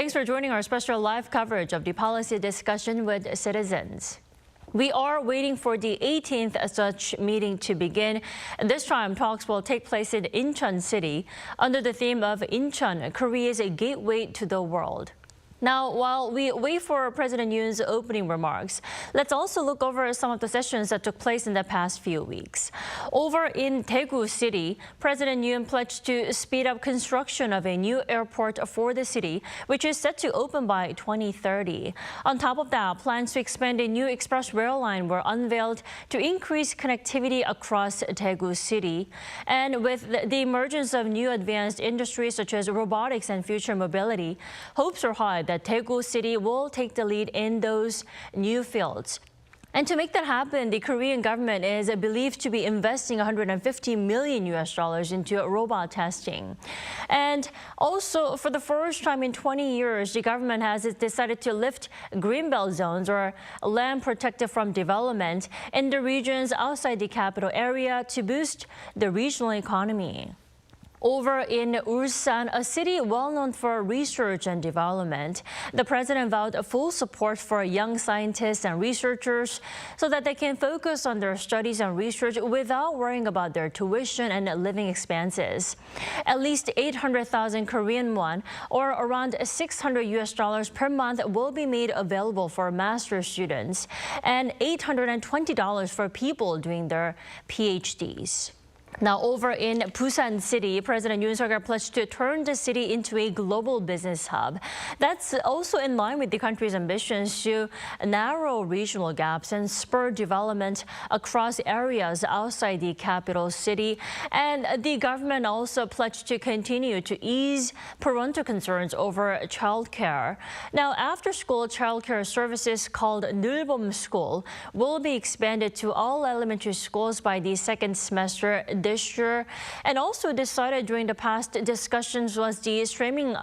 Thanks for joining our special live coverage of the policy discussion with citizens. We are waiting for the 18th such meeting to begin. This time, talks will take place in Incheon City under the theme of Incheon, Korea's gateway to the world. Now, while we wait for President Yoon's opening remarks, let's also look over some of the sessions that took place in the past few weeks. Over in Daegu City, President Yoon pledged to speed up construction of a new airport for the city, which is set to open by 2030. On top of that, plans to expand a new express rail line were unveiled to increase connectivity across Daegu City. And with the emergence of new advanced industries such as robotics and future mobility, hopes are high that Daegu City will take the lead in those new fields. And to make that happen, the Korean government is believed to be investing $150 million into robot testing. And also, for the first time in 20 years, the government has decided to lift greenbelt zones, or land protected from development, in the regions outside the capital area to boost the regional economy. Over in Ulsan, a city well known for research and development, the president vowed full support for young scientists and researchers so that they can focus on their studies and research without worrying about their tuition and living expenses. At least 800,000 Korean won, or around $600 per month, will be made available for master's students and $820 for people doing their PhDs. Now, over in Busan City, President Yoon Suk-yeol pledged to turn the city into a global business hub. That's also in line with the country's ambitions to narrow regional gaps and spur development across areas outside the capital city. And the government also pledged to continue to ease parental concerns over childcare. Now, after-school childcare services called Nulbom School will be expanded to all elementary schools by the second semester this year. And also decided during the past discussions was the streamlining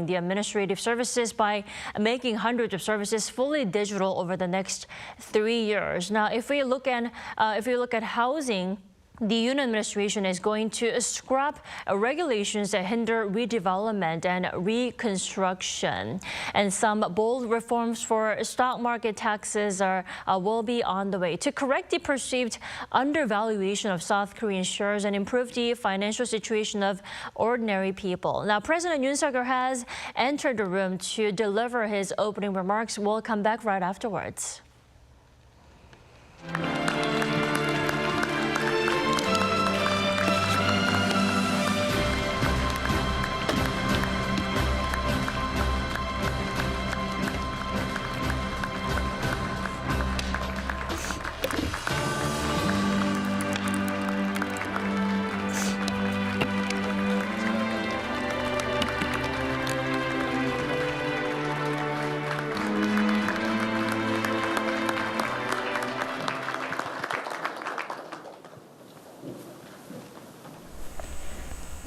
the administrative services by making hundreds of services fully digital over the next 3 years. Now, if we look at housing, the Yoon administration is going to scrap regulations that hinder redevelopment and reconstruction. And some bold reforms for stock market taxes will be on the way to correct the perceived undervaluation of South Korean shares and improve the financial situation of ordinary people. Now, President Yoon Suk-yeol has entered the room to deliver his opening remarks. We'll come back right afterwards.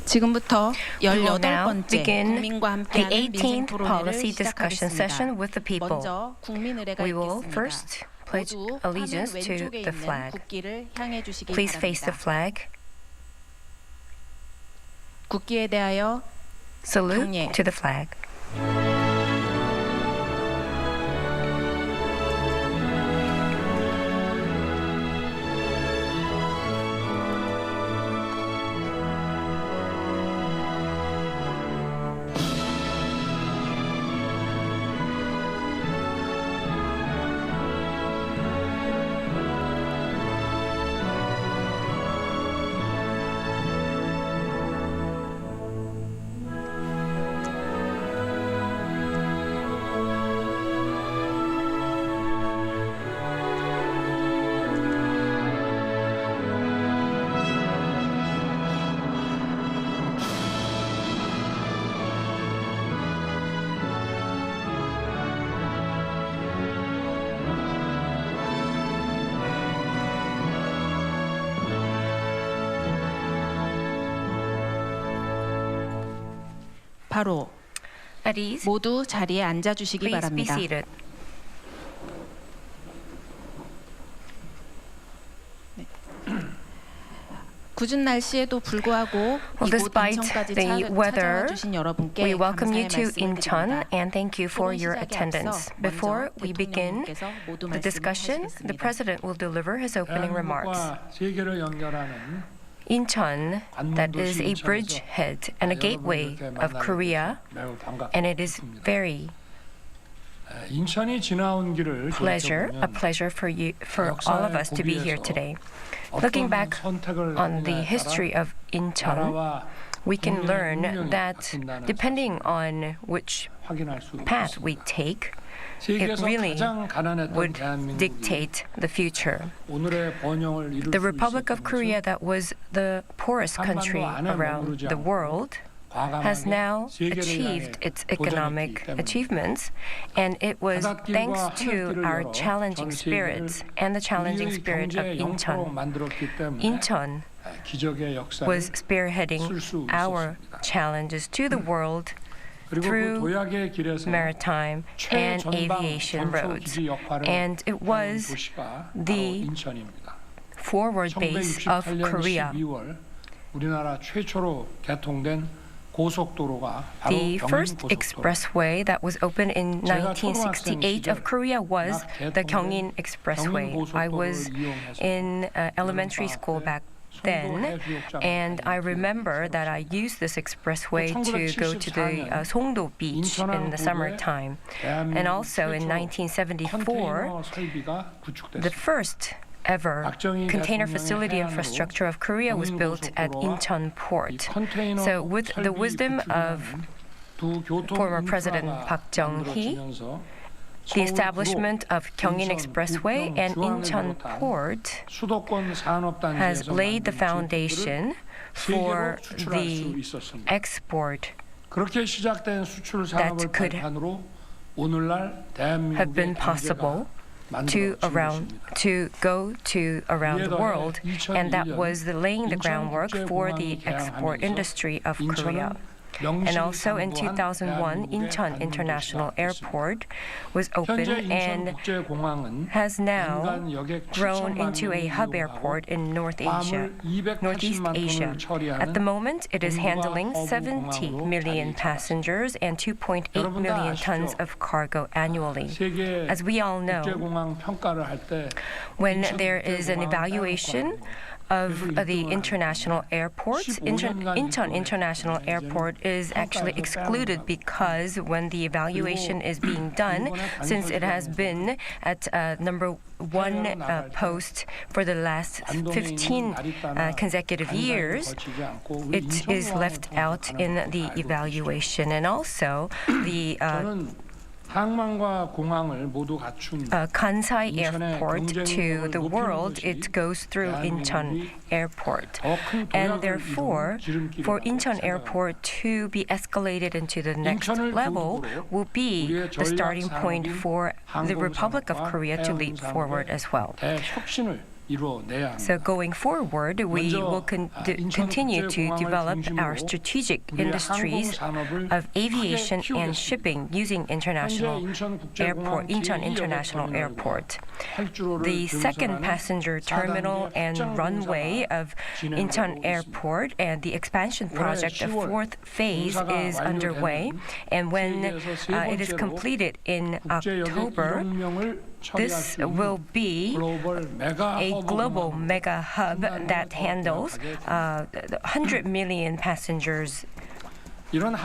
지금부터 We will now 18번째 begin 국민과 the 함께하는 18th 민생토론회를 policy discussion session 시작하겠습니다. with the people. 먼저 국민의례가 We will 있겠습니다. first pledge 모두 allegiance 화면 to 왼쪽에 the 있는 flag. 국기를 향해 주시기 Please face the 바랍니다. flag. 국기에 대하여 Salute 경례. to the flag. 바로 At ease, 모두 자리에 앉아 주시기 please be 바랍니다. seated. 궂은 날씨에도 불구하고 Well, 이곳 despite 인천까지 the weather, 찾아와 주신 여러분께 We welcome you 감사의 to Incheon 말씀을 드립니다. and thank you for 토론 your 시작에 attendance. 앞서 Before 먼저 we begin 대통령님께서 모두 the discussion, the 말씀하시겠습니다. President will deliver his opening remarks. 대한민국과 세계를 연결하는 Incheon, that is a bridgehead and a gateway of Korea, 매우 and it is 반갑습니다. very 인천이 지나온 길을 a pleasure for you, for all of us to be here today. Looking back on the history of Incheon, we can learn that depending on which path we take, it really would dictate the future. The Republic of Korea, that was the poorest country around the world, has now achieved its economic achievements, and it was thanks to our challenging spirits and the challenging spirit of Incheon. Incheon was spearheading our challenges to the world through maritime and aviation roads, and it was the forward base of Korea. The first expressway that was opened in 1968 of Korea was the Gyeongin Expressway. I was in elementary school back then, and I remember that I used this expressway to go to the Songdo beach in the summertime. And also in 1974, the first ever container facility infrastructure of Korea was built at Incheon port. So with the wisdom of former President Park Chung-hee, the establishment of Gyeongin Expressway and Incheon port has laid the foundation for the export that could have been possible to go to around the world, and that was laying the groundwork for the export industry of Korea. And also in 2001, Incheon International Airport was opened and has now grown into a hub airport in Northeast Asia. At the moment, it is handling 70 million passengers and 2.8 million tons of cargo annually. As we all know, when there is an evaluation of the international airports, Incheon International Airport is actually excluded because when the evaluation is being done, since it has been at number one post for the last 15 consecutive years, it is left out in the evaluation. And also the Kansai Airport to the world, it goes through Incheon Airport. And therefore, for Incheon Airport to be escalated into the next level will be the starting point for the Republic of Korea to leap forward as well. So going forward, we will continue to develop our strategic industries of aviation and shipping using Incheon International Airport. The second passenger terminal and runway of Incheon Airport and the expansion project, the fourth phase, is underway. And when it is completed in October, this will be a global mega hub that handles 100 million passengers. And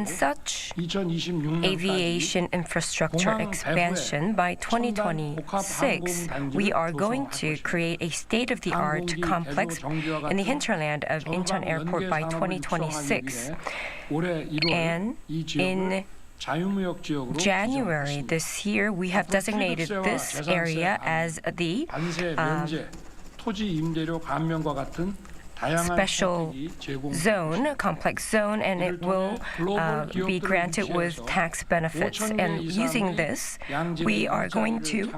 such aviation infrastructure expansion by 2026, we are going to create a state-of-the-art complex in the hinterland of Incheon Airport by 2026. And in January this year, we have designated this area as the special zone, complex zone, and it will be granted with tax benefits. And using this, we are going to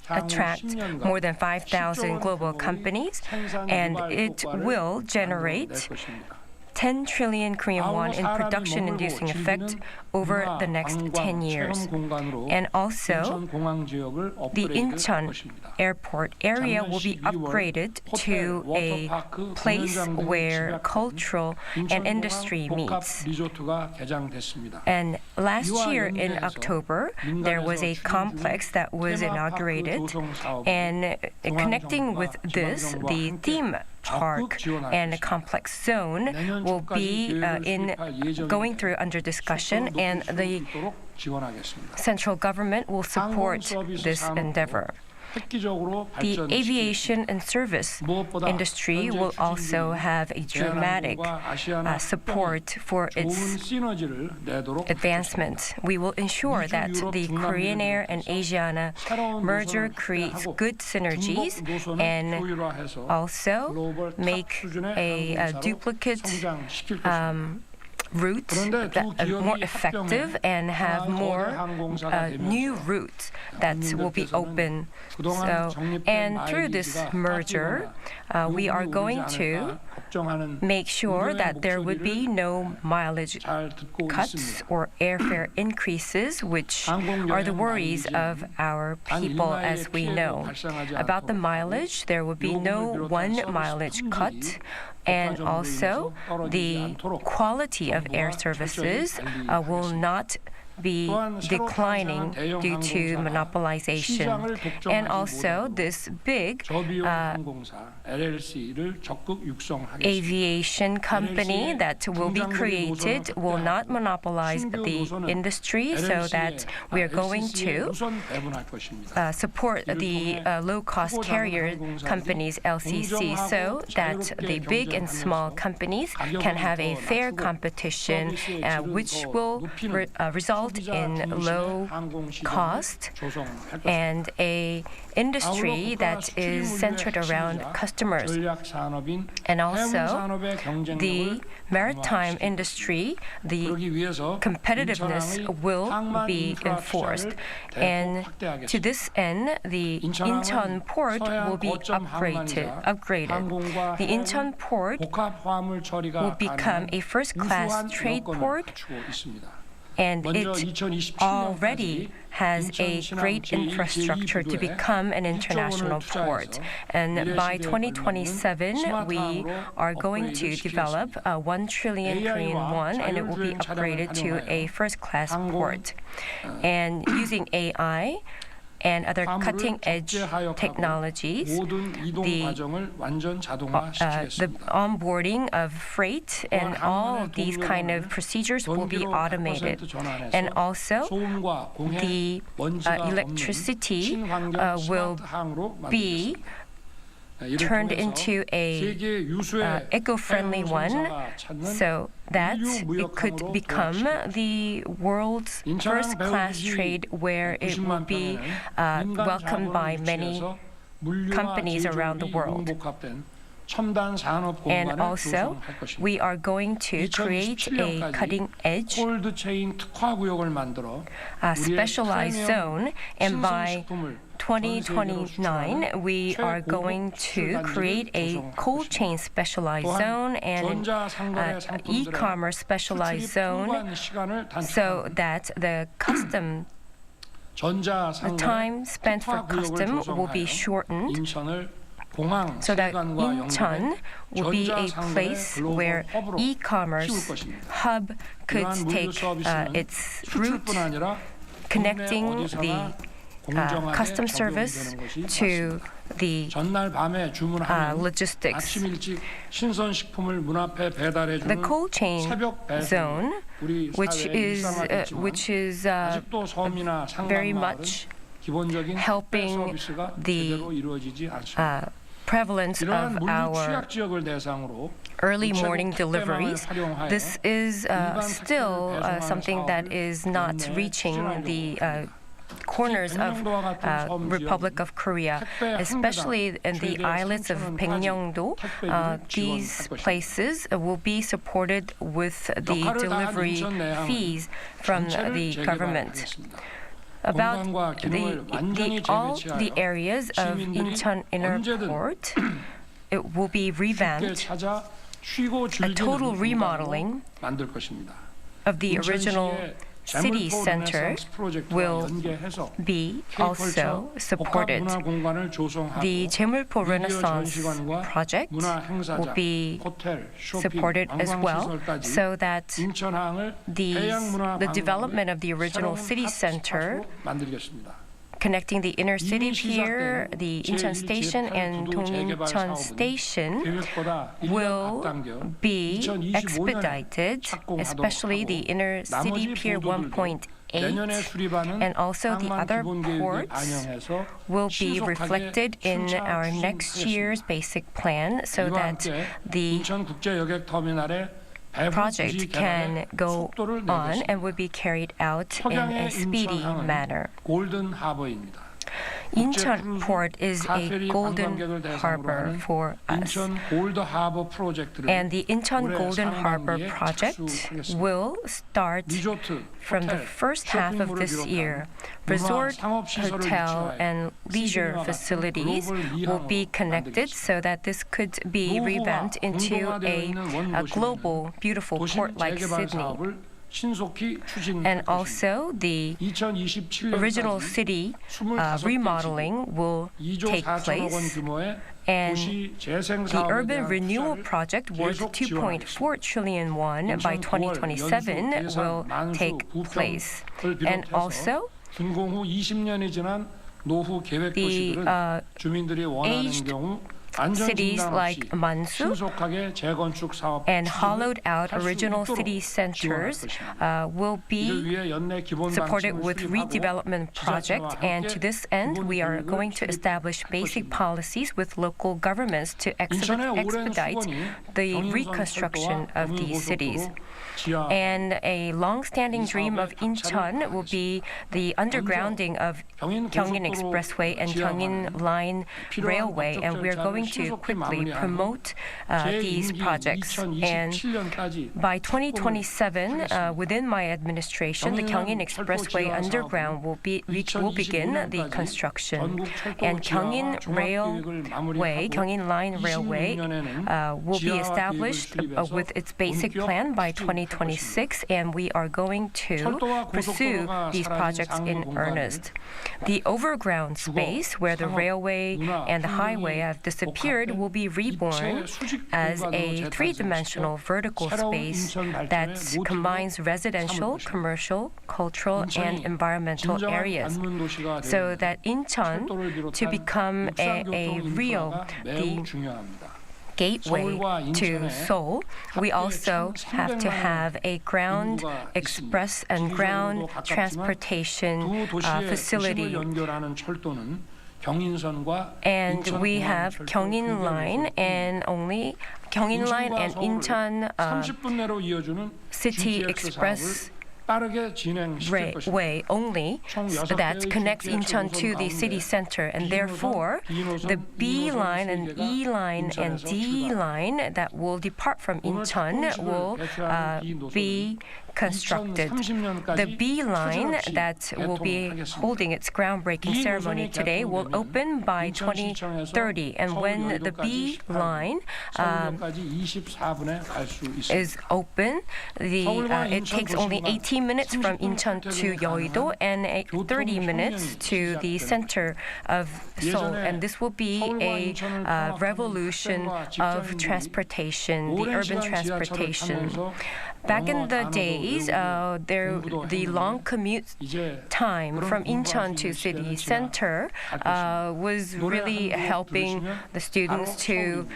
attract more than 5,000 global companies, and it will generate 10 trillion Korean won in production-inducing effect over the next 10 years. And also, the Incheon airport area will be upgraded to a place where cultural and industry meets. And last year in October, there was a complex that was inaugurated, and connecting with this, the theme park and complex zone will be going through under discussion, and the central government will support this endeavor. The aviation and service industry will also have a dramatic support for its advancement. We will ensure that the Korean Air and Asiana merger creates good synergies and also make a duplicate routes that are more effective and have more new routes that will be open. And through this merger, we are going to make sure that there would be no mileage cuts or airfare increases, which are the worries of our people, as we know. About the mileage, there will be no one mileage cut. And also, the quality of air services will not be declining due to monopolization. And also, this big aviation company that will be created will not monopolize the industry, so that we are going to support the low-cost carrier companies, LCC, so that the big and small companies can have a fair competition, which will result in low cost and a industry that is centered around customers. And also, the maritime industry, the competitiveness will be enforced. And to this end, the Incheon port will be upgraded. The Incheon port will become a first-class trade port, and it already has a great infrastructure to become an international port. And by 2027, we are going to develop 1 trillion Korean won, and it will be upgraded to a first-class port. And using AI and other cutting-edge technologies, the onboarding of freight and all these kind of procedures will be automated. And also, the electricity will be turned into a eco-friendly one, so that it could become the world's first-class trade, where it will be welcomed by many companies around the world. And also, we are going to create a cutting-edge specialized zone, and by 2029, we are going to create a cold chain specialized zone and an e-commerce specialized zone, so that the time spent for custom will be shortened, so that Incheon will be a place where e-commerce hub could take its route, connecting the custom service to the logistics. The cold chain zone, which is very much helping the prevalence of our early morning deliveries. This is still something that is not reaching the corners of Republic of Korea, especially in the islets of Baekneungdo. These places will be supported with the delivery fees from the government. About all the areas of Incheon Inner Port, it will be revamped, 쉬고 a total 즐기는 remodeling 공간으로 만들 것입니다. of the original city center will be also supported. The Jaemulpo Renaissance project will be supported as well, so that the development of the original city center connecting the inner city pier, the Incheon station, and Dongincheon station will be expedited, especially the inner city pier 1.8, and also the other ports will be reflected in our next year's basic plan, so that the project can go on and will be carried out in a speedy manner. Incheon Port is a golden harbor for us, and the Incheon Golden Harbor project will start from the first half of this year. Resort, hotel, and leisure facilities will be connected so that this could be revamped into a global, beautiful port like Sydney. And also the original city remodeling will take place, and the urban renewal project worth 2.4 trillion won by 2027 will take place. And also the aged cities like Mansu and hollowed out original city centers will be supported with redevelopment project, and to this end we are going to establish basic policies with local governments to expedite the reconstruction of these cities. And a long-standing dream of Incheon will be the undergrounding of Gyeongin Expressway and Gyeongin Line Railway, and we are going to quickly promote these projects. And by 2027, within my administration, the Gyeongin Expressway underground will begin the construction, and Gyeongin Gyeongin Line Railway will be established with its basic plan by 2026, and we are going to pursue these projects in earnest. The overground space where the railway and the highway have disappeared will be reborn as a three-dimensional vertical space that combines residential, commercial, cultural, and environmental areas, so that Incheon to become a real gateway to Seoul. We also have to have a ground express and ground transportation facility. And we have Gyeongin Line and Incheon City Express way only that connects Incheon to the city center, and therefore the B line and E line and D line that will depart from Incheon will be constructed. The B line that will be holding its groundbreaking ceremony today will open by 2030, and when the B line is open, it takes only 18 minutes from Incheon to Yeouido and 30 minutes to the center of Seoul, and this will be a revolution of transportation, the urban transportation. Back in the days, the long commute time from Incheon to city center was really helping the students to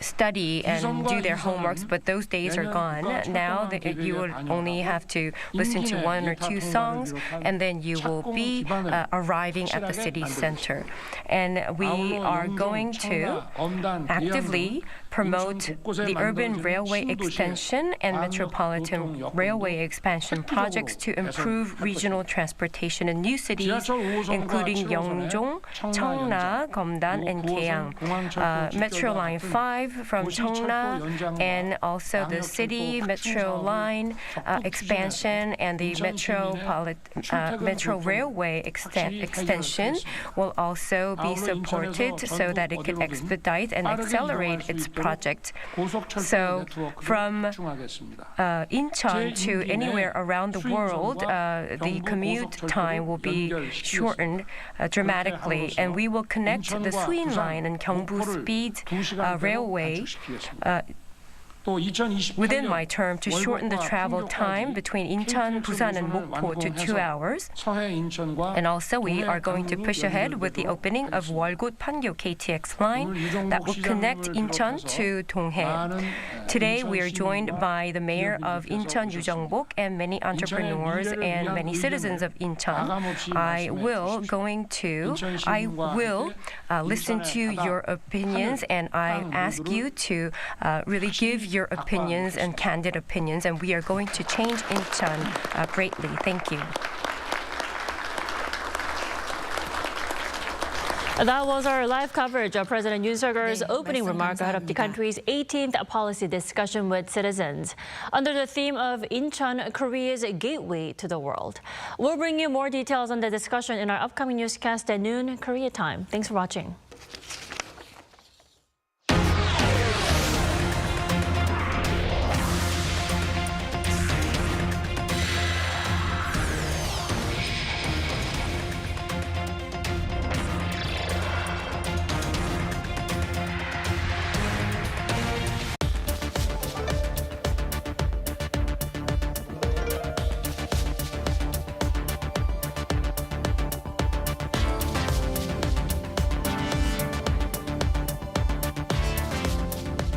study and do their homeworks, but those days are gone. Now you would only have to listen to one or two songs, and then you will be arriving at the city center. And we are going to actively promote the urban railway extension and metropolitan railway expansion projects to improve regional transportation in new cities, including Yeongjong, Cheongna, Geomdan, and Gaeang. Metro Line 5 from Cheongna, and also the city metro line expansion and the metro railway extension will also be supported so that it can expedite and accelerate its project. 고속철도 So 네트워크에 from 집중하겠습니다. Incheon to anywhere around the world, the commute time will be shortened dramatically, and we will connect the Suin line and Gyeongbu Speed Railway within my term to shorten the travel time between Incheon, Busan, and Mokpo to 2 hours. And also, we are going to push ahead with the opening of Wolgut-Pangyo KTX line that will connect Incheon to Donghae. Today, we are joined by the mayor of Incheon, Yoo Jung-bok, and many entrepreneurs and many citizens of Incheon. I will listen to your opinions, and I ask you to really give your opinions and candid opinions, and we are going to change Incheon greatly. Thank you. That was our live coverage of President Yoon Suk-yeol's opening remark ahead of the country's 18th policy discussion with citizens. Under the theme of Incheon, Korea's gateway to the world. We'll bring you more details on the discussion in our upcoming newscast at noon Korea time. Thanks for watching.